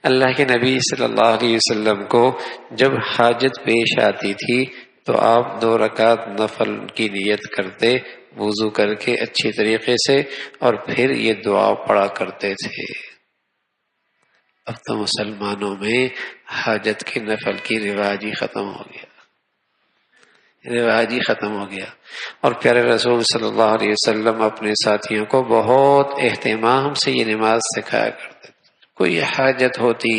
اللہ کے نبی صلی اللہ علیہ وسلم کو جب حاجت پیش آتی تھی تو آپ 2 رکعت نفل کی نیت کرتے وضو کر کے اچھی طریقے سے، اور پھر یہ دعا پڑھا کرتے تھے۔ اب تو مسلمانوں میں حاجت کے نفل کی رواج ہی ختم ہو گیا، رواج ہی ختم ہو گیا۔ اور پیارے رسول صلی اللہ علیہ وسلم اپنے ساتھیوں کو بہت اہتمام سے یہ نماز سکھایا کرتے تھے۔ کوئی حاجت ہوتی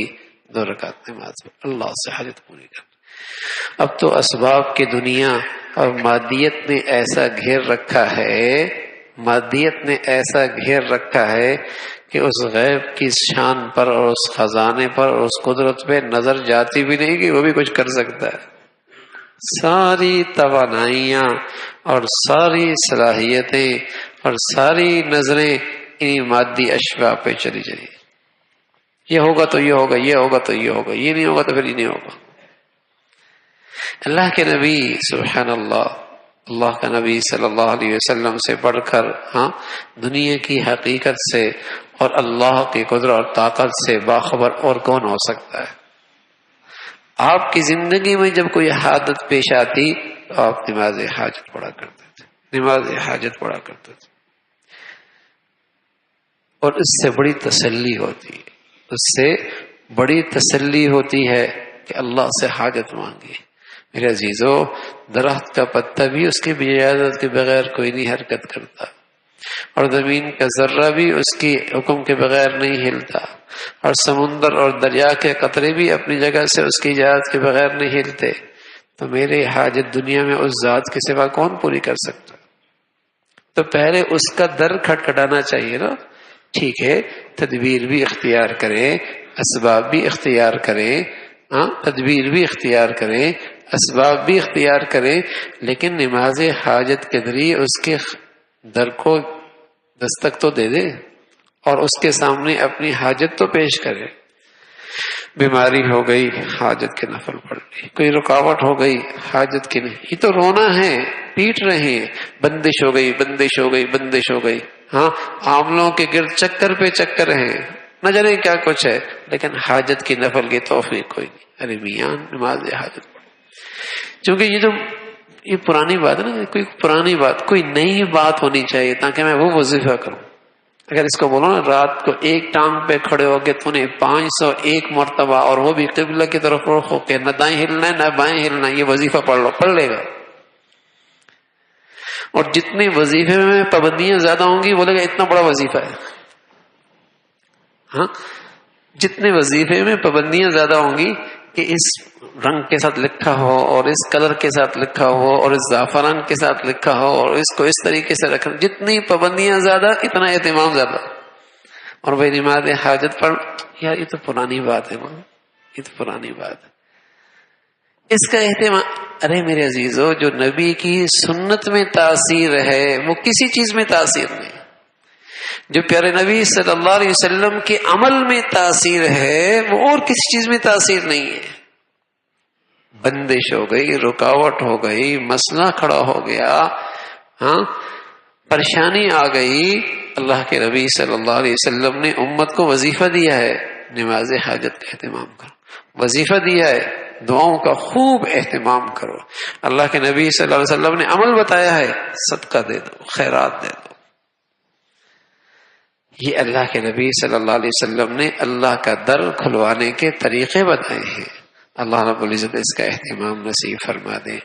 2 رکعت نماز میں اللہ سے حاجت پوری کرتے۔ اب تو اسباب کی دنیا اور مادیت نے ایسا گھیر رکھا ہے، مادیت نے ایسا گھیر رکھا ہے کہ اس غیب کی شان پر اور اس خزانے پر اور اس قدرت پہ نظر جاتی بھی نہیں کہ وہ بھی کچھ کر سکتا ہے۔ ساری توانائیاں اور ساری صلاحیتیں اور ساری نظریں انہی مادی اشیاء پہ چلی جائیں۔ یہ ہوگا تو یہ ہوگا، یہ ہوگا تو یہ ہوگا، یہ نہیں ہوگا تو پھر یہ نہیں ہوگا۔ اللہ کے نبی سبحان اللہ، اللہ کا نبی صلی اللہ علیہ وسلم سے بڑھ کر دنیا کی حقیقت سے اور اللہ کی قدرت اور طاقت سے باخبر اور کون ہو سکتا ہے؟ آپ کی زندگی میں جب کوئی حادث پیش آتی تو آپ نماز حاجت پڑھا کرتے تھے، نماز حاجت پڑھا کرتے تھے، اور اس سے بڑی تسلی ہوتی ہے، اس سے بڑی تسلی ہوتی ہے کہ اللہ سے حاجت مانگی۔ میرے عزیزو، درخت کا پتا بھی اس کی اجازت کے بغیر کوئی نہیں حرکت کرتا، اور زمین کا ذرہ بھی اس کی حکم کے بغیر نہیں ہلتا، اور سمندر اور دریا کے قطرے بھی اپنی جگہ سے اس کی اجازت کے بغیر نہیں ہلتے۔ تو میری حاجت دنیا میں اس ذات کے سوا کون پوری کر سکتا؟ تو پہلے اس کا در کھٹکھٹانا چاہیے نا۔ ٹھیک ہے، تدبیر بھی اختیار کریں، اسباب بھی اختیار کریں، تدبیر بھی اختیار کریں، اسباب بھی اختیار کریں، لیکن نماز حاجت کے ذریعے اس کے در کو دستک تو دے دے اور اس کے سامنے اپنی حاجت تو پیش کرے۔ بیماری ہو گئی، حاجت کے نفل پڑھ لی، کوئی رکاوٹ ہو گئی، حاجت کے نہیں، یہ تو رونا ہے، پیٹ رہے ہیں، بندش ہو گئی، بندش ہو گئی، بندش ہو گئی، عاملوں کے گرد چکر پہ چکر ہیں، نہ جانے کیا کچھ ہے، لیکن حاجت کی نفل کی توفیق کوئی نہیں۔ ارے میاں نماز حاجت پڑھ، چونکہ یہ پرانی بات ہے نا، کوئی پرانی بات، کوئی نئی بات ہونی چاہیے تاکہ میں وہ وظیفہ کروں۔ اگر اس کو بولو نا رات کو ایک ٹانگ پہ کھڑے ہو کے تو نے 501 مرتبہ، اور وہ بھی قبلہ کی طرف رخ ہو کے، نہ دائیں ہلنا ہے نہ بائیں ہلنا ہے، یہ وظیفہ پڑھ لو، پڑھ لے گا۔ اور جتنے وظیفے میں پابندیاں زیادہ ہوں گی بولے گا اتنا بڑا وظیفہ ہے۔ جتنے وظیفے میں پابندیاں زیادہ ہوں گی کہ اس رنگ کے ساتھ لکھا ہو اور اس کلر کے ساتھ لکھا ہو اور اس زعفران کے ساتھ لکھا ہو اور اس کو اس طریقے سے رکھنا، جتنی پابندیاں زیادہ اتنا اہتمام زیادہ۔ اور بھائی نماز حاجت پڑھ، یار یہ تو پرانی بات ہے نا، یہ تو پرانی بات ہے، اس کا اہتمام۔ ارے میرے عزیزو، جو نبی کی سنت میں تاثیر ہے وہ کسی چیز میں تاثیر نہیں، جو پیارے نبی صلی اللہ علیہ وسلم کے عمل میں تاثیر ہے وہ اور کسی چیز میں تاثیر نہیں ہے۔ بندش ہو گئی، رکاوٹ ہو گئی، مسئلہ کھڑا ہو گیا، پریشانی آ گئی، اللہ کے نبی صلی اللہ علیہ وسلم نے امت کو وظیفہ دیا ہے، نماز حاجت کا اہتمام کرو، وظیفہ دیا ہے، دعاؤں کا خوب اہتمام کرو۔ اللہ کے نبی صلی اللہ علیہ وسلم نے عمل بتایا ہے، صدقہ دے دو، خیرات دے دو۔ یہ اللہ کے نبی صلی اللہ علیہ وسلم نے اللہ کا در کھلوانے کے طریقے بتائے ہیں۔ اللہ رب العزت اس کا اہتمام نصیب فرما دے۔